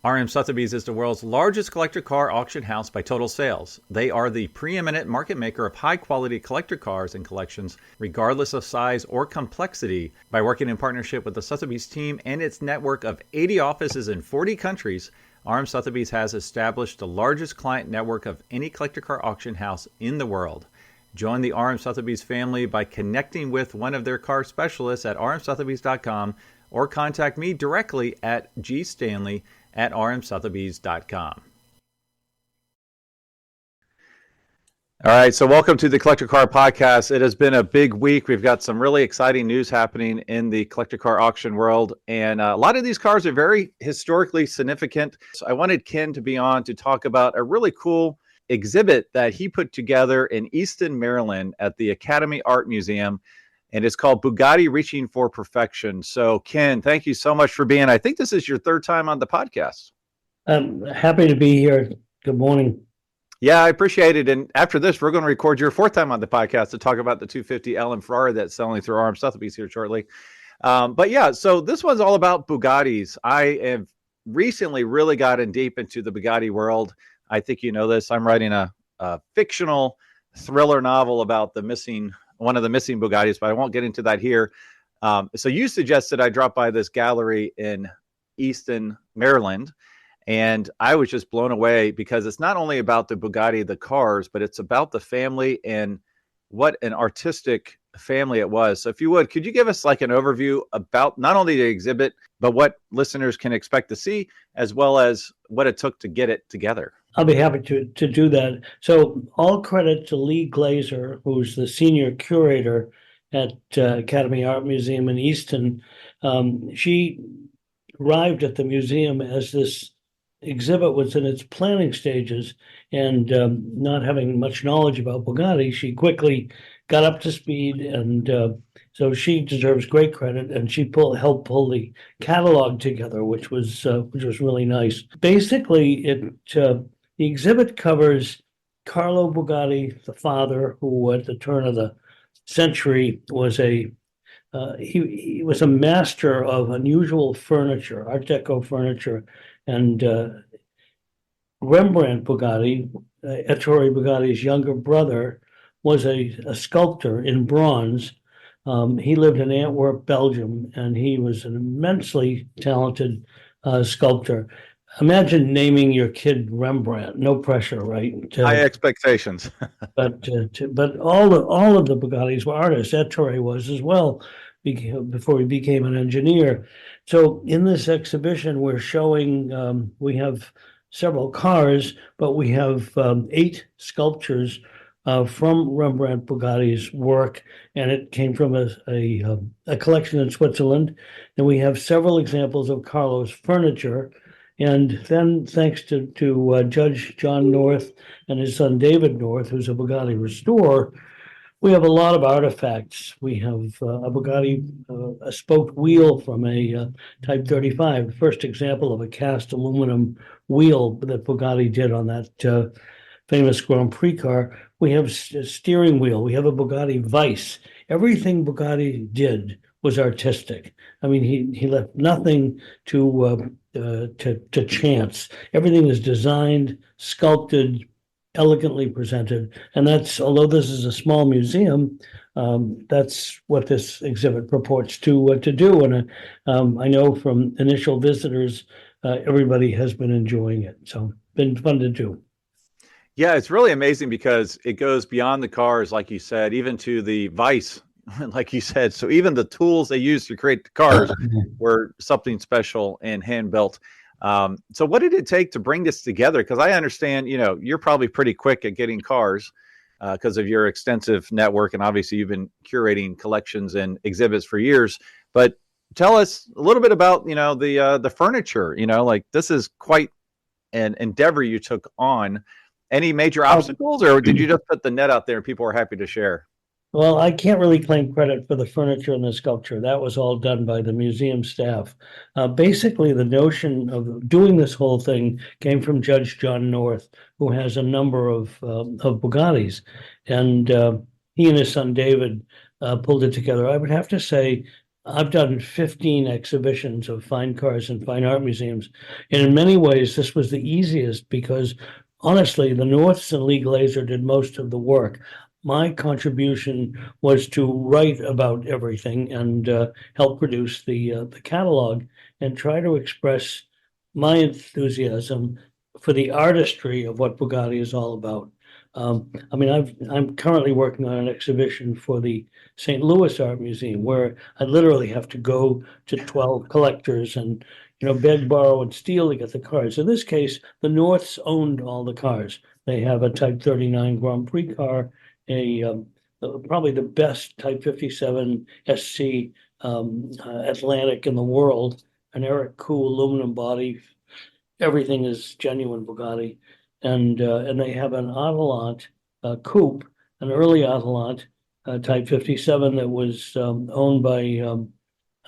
RM Sotheby's is the world's largest collector car auction house by total sales. They are the preeminent market maker of high-quality collector cars and collections, regardless of size or complexity. By working in partnership with the Sotheby's team and its network of 80 offices in 40 countries, RM Sotheby's has established the largest client network of any collector car auction house in the world. Join the RM Sotheby's family by connecting with one of their car specialists at rmsotheby's.com or contact me directly at GStanley at rmsotheby's.com. All right, so welcome to the Collector Car Podcast. It has been a big week. We've got some really exciting news happening in the collector car auction world, and a lot of these cars are very historically significant. So I wanted Ken to be on to talk about a really cool exhibit that he put together in Easton, Maryland at the Academy Art Museum, and it's called Bugatti Reaching for Perfection. So, Ken, thank you so much for being. I think this is your third time on the podcast. I'm happy to be here. Good morning. Yeah, I appreciate it. And after this, we're going to record your fourth time on the podcast to talk about the 250L and Ferrari that's selling through RM Sotheby's here shortly. But yeah, so this one's all about Bugattis. I have recently really gotten deep into the Bugatti world. I think you know this. I'm writing a fictional thriller novel about one of the missing Bugattis, but I won't get into that here. So you suggested I drop by this gallery in Easton, Maryland, and I was just blown away because it's not only about the Bugatti, the cars, but it's about the family and what an artistic family it was. So if you would, could you give us like an overview about not only the exhibit, but what listeners can expect to see, as well as what it took to get it together? I'll be happy to do that. So all credit to Lee Glazer, who's the senior curator at Academy Art Museum in Easton. She arrived at the museum as this exhibit was in its planning stages, and not having much knowledge about Bugatti, she quickly got up to speed, and so she deserves great credit. And she helped pull the catalog together, which was really nice. Basically, the exhibit covers Carlo Bugatti, the father, who at the turn of the century was he was a master of unusual furniture, Art Deco furniture, and Rembrandt Bugatti, Ettore Bugatti's younger brother, was a sculptor in bronze. He lived in Antwerp, Belgium, and he was an immensely talented sculptor. Imagine naming your kid Rembrandt. No pressure, right? High expectations. but all of the Bugattis were artists. Ettore was as well, before he became an engineer. So in this exhibition, we're showing we have several cars, but we have 8 sculptures from Rembrandt Bugatti's work, and it came from a collection in Switzerland. And we have several examples of Carlo's furniture. And then, thanks to Judge John North and his son David North, who's a Bugatti restorer, we have a lot of artifacts. We have a Bugatti, a spoked wheel from a Type 35, the first example of a cast aluminum wheel that Bugatti did on that famous Grand Prix car. We have a steering wheel. We have a Bugatti Vice. Everything Bugatti did was artistic. I mean, he left nothing to chance. Everything is designed, sculpted, elegantly presented, and that's, although this is a small museum, that's what this exhibit purports to do. And I know from initial visitors, everybody has been enjoying it. So been fun to do. Yeah, it's really amazing because it goes beyond the cars, like you said, even to the Vice, like you said. So even the tools they used to create the cars were something special and hand built. So what did it take to bring this together? Because I understand, you're probably pretty quick at getting cars because of your extensive network. And obviously you've been curating collections and exhibits for years. But tell us a little bit about, the furniture, like this is quite an endeavor you took on. Any major obstacles, or did you just put the net out there and people were happy to share? Well, I can't really claim credit for the furniture and the sculpture. That was all done by the museum staff. Basically, the notion of doing this whole thing came from Judge John North, who has a number of Bugattis. And he and his son David pulled it together. I would have to say I've done 15 exhibitions of fine cars in fine art museums. And in many ways, this was the easiest because honestly, the Norths and Lee Glazer did most of the work. My contribution was to write about everything and help produce the catalog and try to express my enthusiasm for the artistry of what Bugatti is all about. I mean, I'm currently working on an exhibition for the St. Louis Art Museum where I literally have to go to 12 collectors and beg, borrow, and steal to get the cars. In this case, the Norths owned all the cars. They have a Type 39 Grand Prix car, probably the best Type 57 SC Atlantic in the world, an Eric Koo aluminum body. Everything is genuine Bugatti, and they have an Autolant coupe, an early Autolant Type 57 that was owned by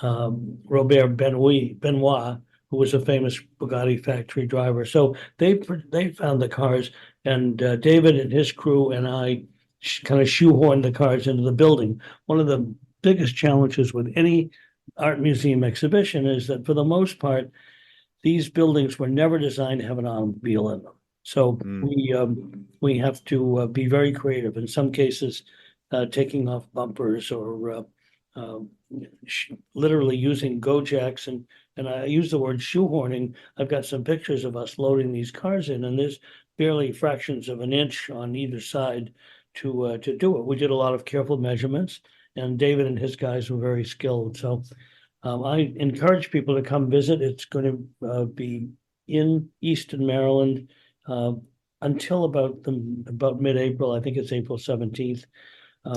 Robert Benoit, who was a famous Bugatti factory driver. So they found the cars, and David and his crew and I kind of shoehorned the cars into the building. One of the biggest challenges with any art museum exhibition is that for the most part, these buildings were never designed to have an automobile in them. So we have to be very creative. In some cases, taking off bumpers or literally using go jacks, and I use the word shoehorning. I've got some pictures of us loading these cars in, and there's barely fractions of an inch on either side to do it. We did a lot of careful measurements, and David and his guys were very skilled. So I encourage people to come visit. It's going to be in Easton, Maryland, until about mid-April. I think it's April 17th.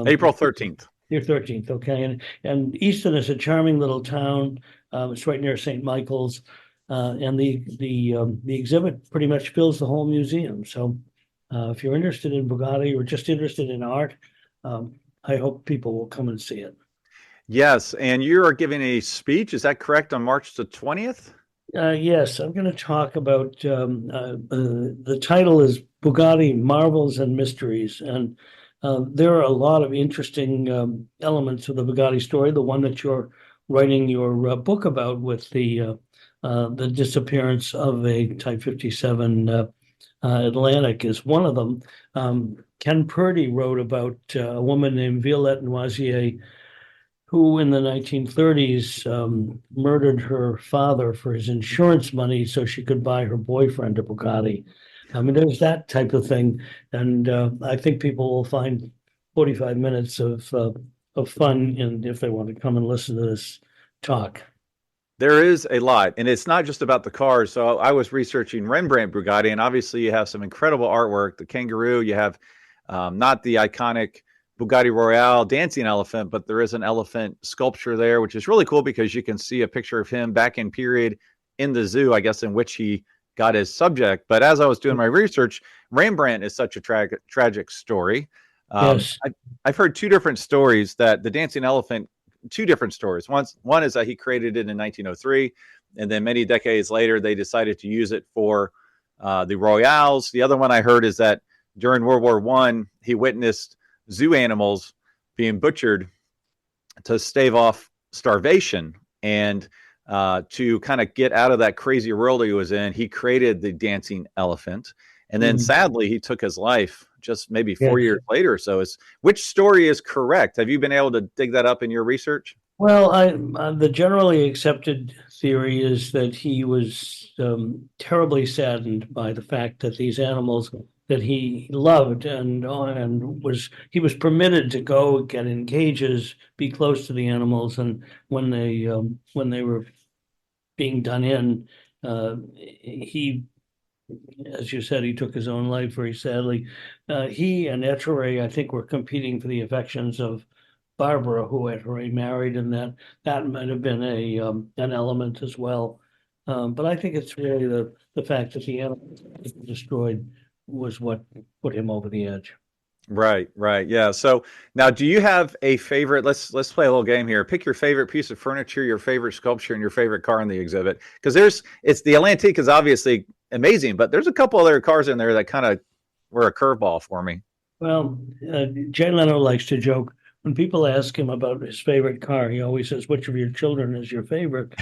April 13th. You're 13th, okay. And Easton is a charming little town. It's right near St. Michael's, and the exhibit pretty much fills the whole museum. So if you're interested in Bugatti or just interested in art, I hope people will come and see it. Yes, and you are giving a speech, is that correct, on March the 20th? Yes, I'm going to talk about the title is Bugatti Marvels and Mysteries, and there are a lot of interesting elements of the Bugatti story. The one that you're writing your book about with the disappearance of a Type 57 Atlantic is one of them. Ken Purdy wrote about a woman named Violette Noisier, who in the 1930s murdered her father for his insurance money so she could buy her boyfriend a Bugatti. I mean, there's that type of thing. And I think people will find 45 minutes of fun if they want to come and listen to this talk. There is a lot, and it's not just about the cars. So I was researching Rembrandt Bugatti, and obviously you have some incredible artwork. The kangaroo, you have not the iconic Bugatti Royale dancing elephant, but there is an elephant sculpture there, which is really cool because you can see a picture of him back in period in the zoo, I guess, in which he got his subject. But as I was doing my research, Rembrandt is such a tragic story. Yes. I've heard two different stories that the dancing elephant, two different stories. One is that he created it in 1903, and then many decades later, they decided to use it for the Royales. The other one I heard is that during World War I, he witnessed zoo animals being butchered to stave off starvation, and to kind of get out of that crazy world he was in, he created the dancing elephant, and then sadly he took his life just maybe 4 years later. So which story is correct? Have you been able to dig that up in your research? Well, the generally accepted theory is that he was terribly saddened by the fact that these animals that he loved and he was permitted to go get in cages, be close to the animals, and when they were being done in, he, as you said, he took his own life very sadly. He and Etcheray, I think, were competing for the affections of Barbara, who Etcheray married, and that might have been an element as well. But I think it's really the fact that the animals were destroyed was what put him over the edge. Right. Yeah. So now, do you have a favorite? Let's play a little game here. Pick your favorite piece of furniture, your favorite sculpture, and your favorite car in the exhibit. Because it's the Atlantic is obviously amazing, but there's a couple other cars in there that kind of were a curveball for me. Well, Jay Leno likes to joke, when people ask him about his favorite car, he always says, "Which of your children is your favorite?"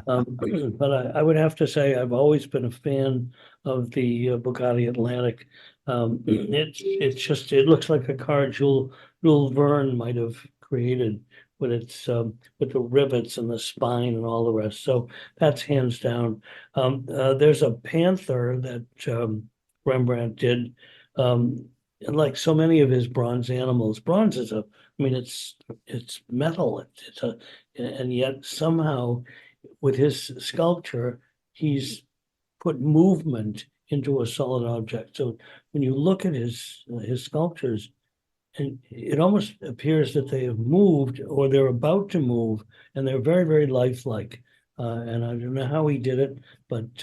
But I would have to say I've always been a fan of the Bugatti Atlantic. It's just it looks like a car Jules Verne might have created with the rivets and the spine and all the rest. So that's hands down. There's a Panther that Rembrandt did. And like so many of his bronze animals, bronze is I mean, it's metal. And yet somehow with his sculpture, he's put movement into a solid object. So when you look at his sculptures, and it almost appears that they have moved or they're about to move, and they're very, very lifelike. And I don't know how he did it, but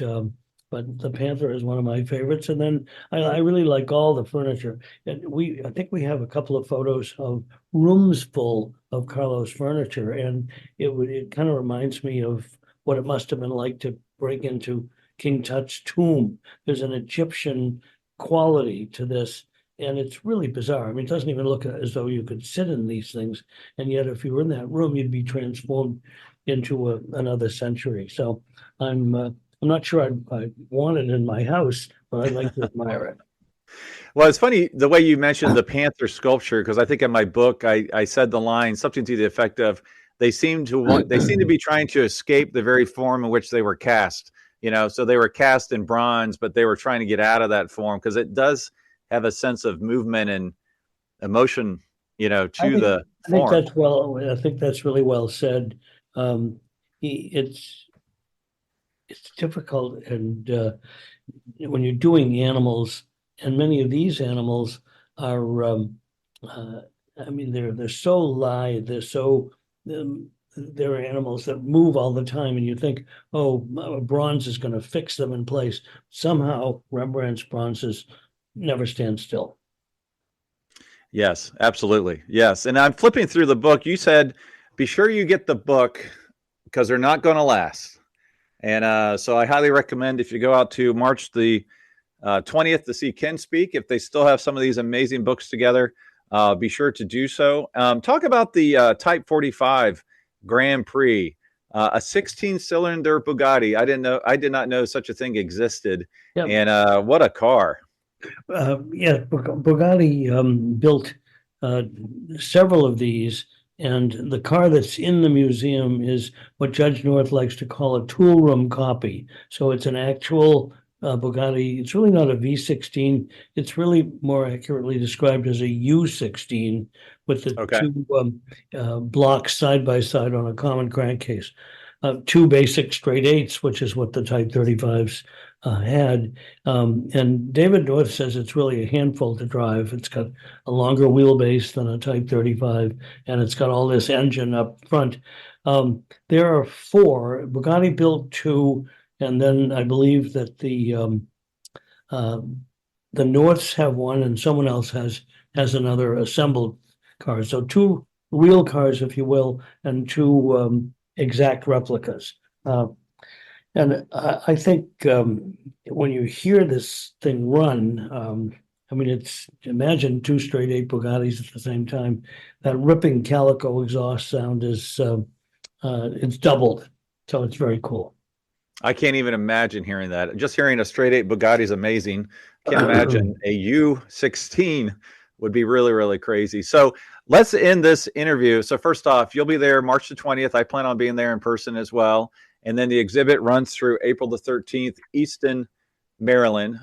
the Panther is one of my favorites. And then I really like all the furniture. And I think we have a couple of photos of rooms full of Carlos furniture, and it kind of reminds me of what it must have been like to break into King Tut's tomb. There's an Egyptian quality to this, and it's really bizarre. I mean, it doesn't even look as though you could sit in these things, and yet if you were in that room, you'd be transformed into another century. So I'm not sure I want it in my house, but I'd like to admire it. Well, it's funny the way you mentioned the Panther sculpture, because I think in my book I said the line something to the effect of they seem to be trying to escape the very form in which they were cast. So they were cast in bronze, but they were trying to get out of that form because it does have a sense of movement and emotion, to the form. I think that's really well said. It's difficult, and when you're doing animals, and many of these animals are, I mean, they're so lithe, they're animals that move all the time, and you think, oh, bronze is going to fix them in place. Somehow, Rembrandt's bronzes never stand still. Yes, absolutely. Yes. And I'm flipping through the book. You said, be sure you get the book because they're not going to last. And so I highly recommend if you go out to March the 20th to see Ken speak, if they still have some of these amazing books together, be sure to do so. Talk about the Type 45 Grand Prix, a 16-cylinder Bugatti. I did not know such a thing existed. Yep. And what a car. Bugatti built several of these, and the car that's in the museum is what Judge North likes to call a tool room copy. So it's an actual Bugatti. It's really not a V16. It's really more accurately described as a U16 with the two blocks side by side on a common crankcase. Two basic straight eights, which is what the Type 35s had. And David North says it's really a handful to drive. It's got a longer wheelbase than a Type 35, and it's got all this engine up front. There are four. Bugatti built two, and then I believe that the Norths have one, and someone else has another assembled car. So two real cars, if you will, and two exact replicas. And I think when you hear this thing run, I mean, imagine two straight eight Bugattis at the same time. That ripping calico exhaust sound is it's doubled, so it's very cool. I can't even imagine hearing that. Just hearing a straight eight Bugatti is amazing. Can't imagine a U16 would be really, really crazy. So let's end this interview. So first off, you'll be there March the 20th. I plan on being there in person as well. And then the exhibit runs through April the 13th, Easton, Maryland.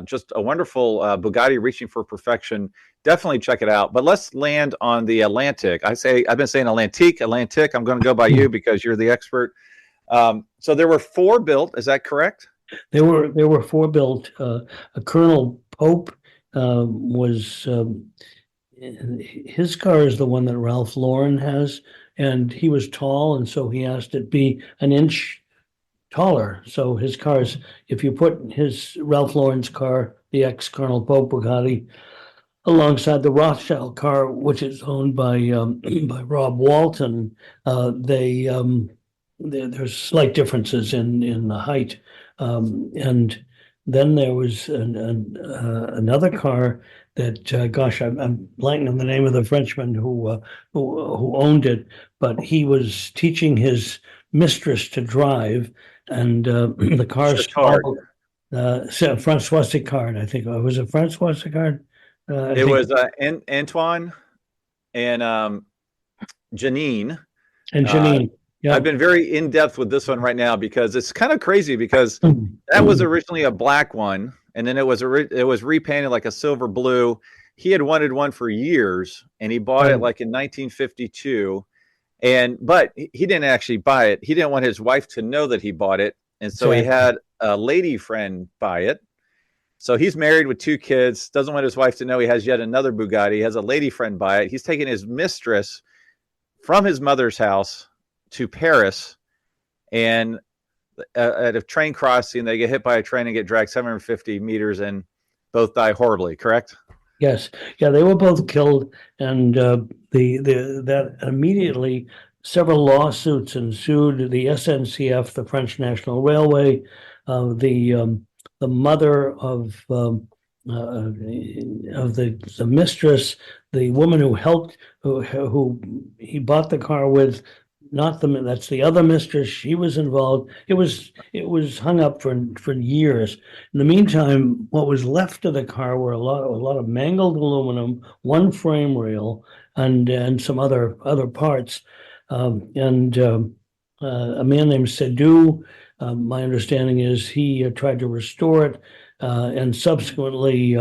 Just a wonderful Bugatti reaching for perfection. Definitely check it out. But let's land on the Atlantic. I've been saying Atlantic. I'm going to go by you because you're the expert. So there were four built. Is that correct? There were four built. A Colonel Pope was his car is the one that Ralph Lauren has, and he was tall, and so he asked it be an inch taller. So his cars, if you put his Ralph Lauren's car, the ex-Colonel Pope Bugatti, alongside the Rothschild car, which is owned by Rob Walton, there's slight differences in the height, and Then there was another car that, gosh, I'm blanking on the name of the Frenchman who owned it, but he was teaching his mistress to drive, and the car Chicard. stalled. Francois Sicard, I think. Was it Francois Sicard? I It think, was Antoine and Janine. and Uh, Janine. I've Yeah. been very in depth with this one right now because it's kind of crazy because that was originally a black one, and then it was repainted like a silver blue. He had wanted one for years, and he bought it Right. like in 1952. But he didn't actually buy it. He didn't want his wife to know that he bought it, and so he Exactly. had a lady friend buy it. So he's married with two kids, doesn't want his wife to know he has yet another Bugatti. He has a lady friend buy it. He's taking his mistress from his mother's house to Paris, and at a train crossing, they get hit by a train and get dragged 750 meters and both die horribly, correct? Yes, yeah, they were both killed, and the that immediately several lawsuits ensued. The SNCF, the French National Railway, the mother of the mistress, the woman who helped, who he bought the car with, not the that's the other mistress. She was involved. It was hung up for years. In the meantime, what was left of the car were a lot of mangled aluminum, one frame rail, and some other parts. A man named Seydoux, my understanding is he tried to restore it, and subsequently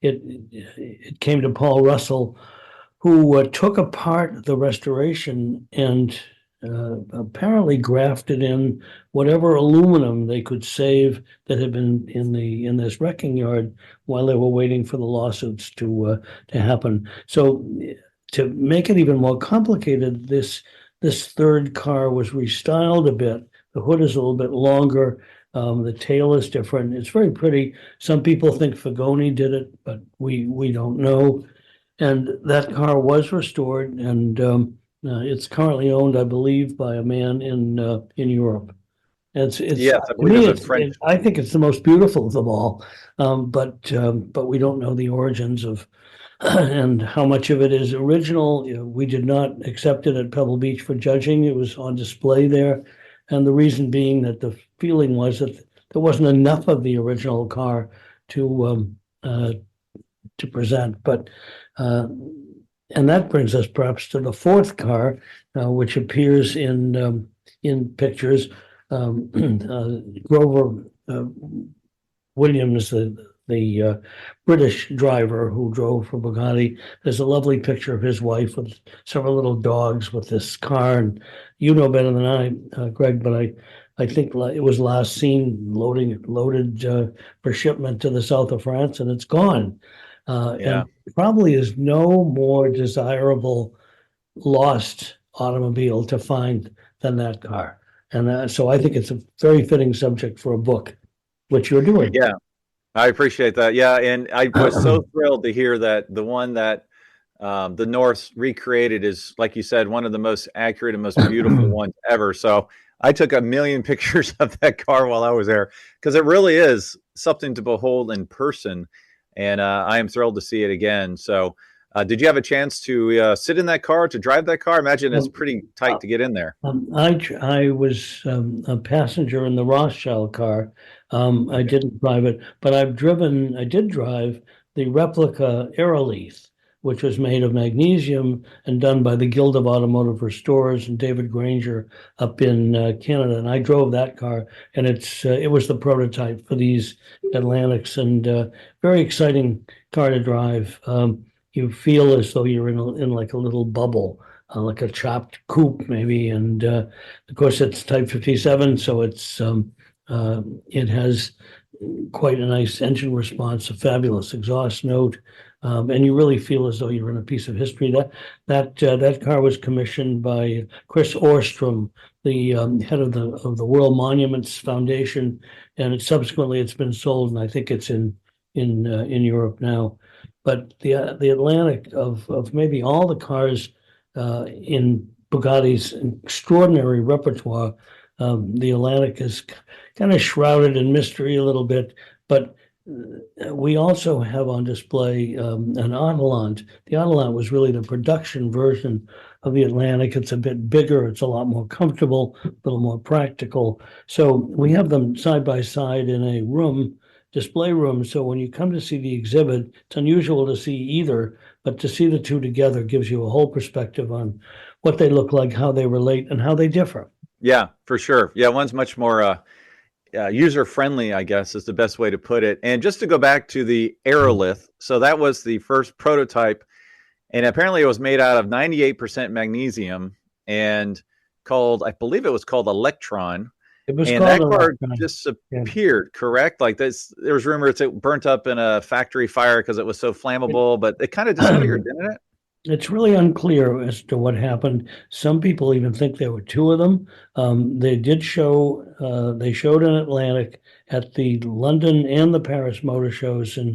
it came to Paul Russell, who took apart the restoration and apparently grafted in whatever aluminum they could save that had been in this wrecking yard while they were waiting for the lawsuits to happen. So to make it even more complicated, this third car was restyled a bit. The hood is a little bit longer. The tail is different. It's very pretty. Some people think Fagoni did it, but we don't know. And that car was restored, and it's currently owned, I believe, by a man in Europe. It's Yes, I to believe me, there's a French. I think it's the most beautiful of them all. But we don't know the origins of and how much of it is original. You know, we did not accept it at Pebble Beach for judging. It was on display there, and the reason being that the feeling was that there wasn't enough of the original car to present. But and that brings us perhaps to the fourth car, which appears in pictures. Grover Williams, the British driver who drove for Bugatti. There's a lovely picture of his wife with several little dogs with this car, and you know better than I, Greg, but I think it was last seen loaded for shipment to the south of France, and it's gone. Yeah. And probably is no more desirable lost automobile to find than that car. And so I think it's a very fitting subject for a book, which you're doing. Yeah. I appreciate that. Yeah. And I was so thrilled to hear that the one that the North recreated is, like you said, one of the most accurate and most beautiful ones ever. So I took a million pictures of that car while I was there because it really is something to behold in person. And I am thrilled to see it again. So did you have a chance to sit in that car, to drive that car? I imagine it's pretty tight to get in there. I was a passenger in the Rothschild car. I didn't drive it, but I did drive the replica Aeroleith, which was made of magnesium and done by the Guild of Automotive Restorers and David Granger up in Canada. And I drove that car, and it was the prototype for these Atlantics, and very exciting car to drive. You feel as though you're in like a little bubble, like a chopped coupe maybe, and of course it's Type 57, so it has quite a nice engine response, a fabulous exhaust note, and you really feel as though you're in a piece of history. That car was commissioned by Chris Orstrom, the head of the World Monuments Foundation, and subsequently it's been sold, and I think it's in Europe now. But the Atlantic of maybe all the cars in Bugatti's extraordinary repertoire, the Atlantic kind of shrouded in mystery a little bit. But we also have on display an Autolant. The Autolant was really the production version of the Atlantic. It's a bit bigger, it's a lot more comfortable, a little more practical. So we have them side by side in a room, display room. So when you come to see the exhibit, it's unusual to see either, but to see the two together gives you a whole perspective on what they look like, how they relate, and how they differ. Yeah, for sure. Yeah, one's much more user friendly, I guess, is the best way to put it. And just to go back to the aerolith, so that was the first prototype, and apparently it was made out of 98% magnesium and called, I believe it was called Electron. It was And called that car Electron. disappeared, correct? Like this, there was rumors it burnt up in a factory fire because it was so flammable, but it kind of disappeared, didn't it? It's really unclear as to what happened. Some people even think there were two of them. They did show, they showed an Atlantic at the London and the Paris motor shows in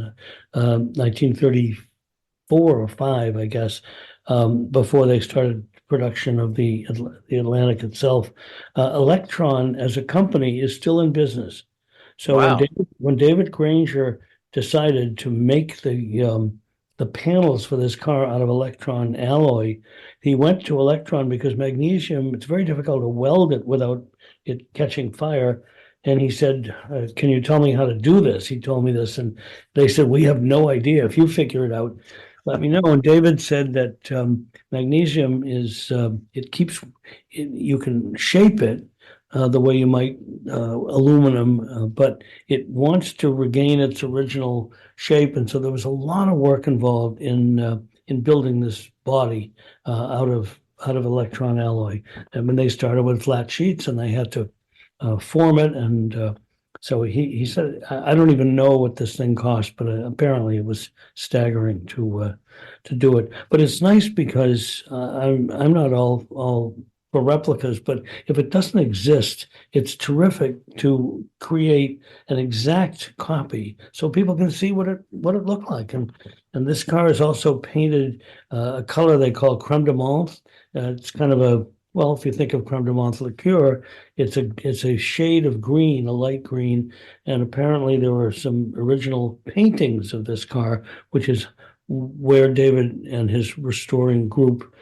1934 or 5, I guess, before they started production of the Atlantic itself. Electron as a company is still in business. So Wow. when David Granger decided to make the panels for this car out of electron alloy, he went to electron because magnesium, it's very difficult to weld it without it catching fire. And he said, can you tell me how to do this? He told me this. And they said, we have no idea. If you figure it out, let me know. And David said that magnesium is, you can shape it the way you might aluminum, but it wants to regain its original shape. And so there was a lot of work involved in building this body out of electron alloy. And when they started with flat sheets and they had to form it, and so he said, I don't even know what this thing cost, but apparently it was staggering to do it. But it's nice because I'm not all for replicas, but if it doesn't exist, it's terrific to create an exact copy so people can see what it looked like. And this car is also painted a color they call creme de menthe. It's kind of a, well, if you think of creme de menthe liqueur, it's a shade of green, a light green. And apparently there were some original paintings of this car, which is where David and his restoring group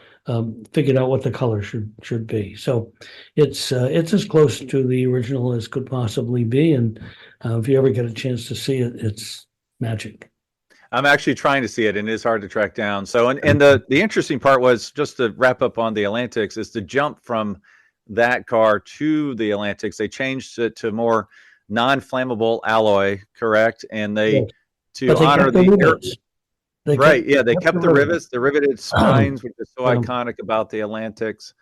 figured out what the color should be. So it's as close to the original as could possibly be. And if you ever get a chance to see it, it's magic. I'm actually trying to see it, and it is hard to track down. So, and the interesting part was, just to wrap up on the Atlantics, is the jump from that car to the Atlantics. They changed it to more non-flammable alloy, correct? And they, Yes. to But they honor kept the rivets. right, yeah, they kept the rivets, the riveted spines, which is so Yeah. iconic about the Atlantics,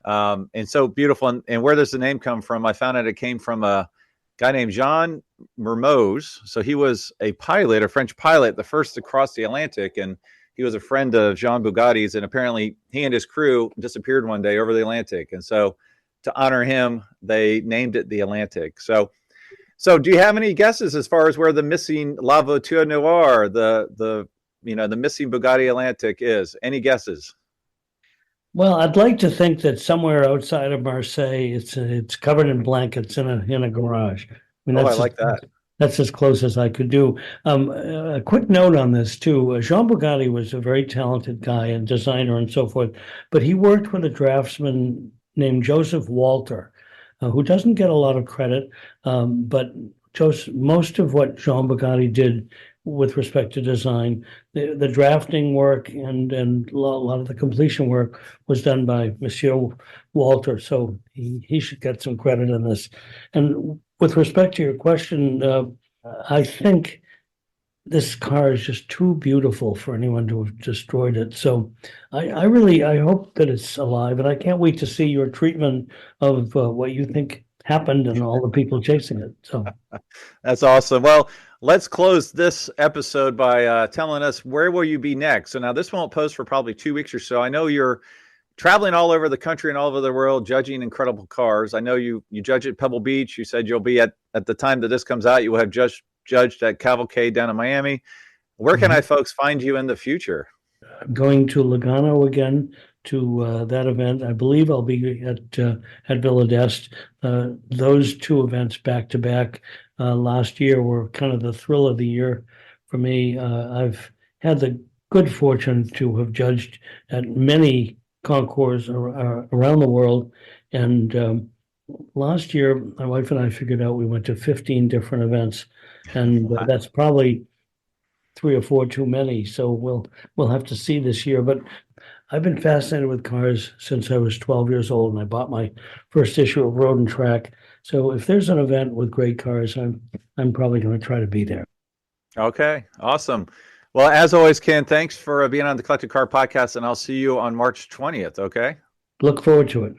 and so beautiful. And where does the name come from? I found out it came from a guy named Jean Mermoz. So he was a pilot, a French pilot, the first to cross the Atlantic, and he was a friend of Jean Bugatti's. And apparently, he and his crew disappeared one day over the Atlantic, and so to honor him, they named it the Atlantic. So do you have any guesses as far as where the missing La Voiture Noir, the missing Bugatti Atlantic is? Any guesses? Well, I'd like to think that somewhere outside of Marseille, it's covered in blankets in a garage. I mean, I like that. That's as close as I could do. A quick note on this too. Jean Bugatti was a very talented guy and designer and so forth, but he worked with a draftsman named Joseph Walter, who doesn't get a lot of credit. But most of what Jean Bugatti did with respect to design, the drafting work and a lot of the completion work was done by Monsieur Walter. So he should get some credit in this. And with respect to your question, I think this car is just too beautiful for anyone to have destroyed it. So I hope that it's alive, and I can't wait to see your treatment of what you think happened and all the people chasing it. So that's awesome. Well, let's close this episode by telling us, where will you be next? So now this won't post for probably 2 weeks or so. I know you're traveling all over the country and all over the world, judging incredible cars. I know you judge at Pebble Beach. You said you'll be at the time that this comes out, you will have just judged at Cavalcade down in Miami. Where can I folks find you in the future? I'm going to Lugano again to that event. I believe I'll be at Villa d'Este. Those two events back to back last year were kind of the thrill of the year for me. I've had the good fortune to have judged at many concours around the world, and last year my wife and I figured out we went to 15 different events, and that's probably 3 or 4 too many. So we'll have to see this year. But I've been fascinated with cars since I was 12 years old, and I bought my first issue of Road and Track. So if there's an event with great cars, I'm probably going to try to be there. Okay, awesome. Well, as always, Ken, thanks for being on the Collected Car Podcast, and I'll see you on March 20th. Okay. Look forward to it.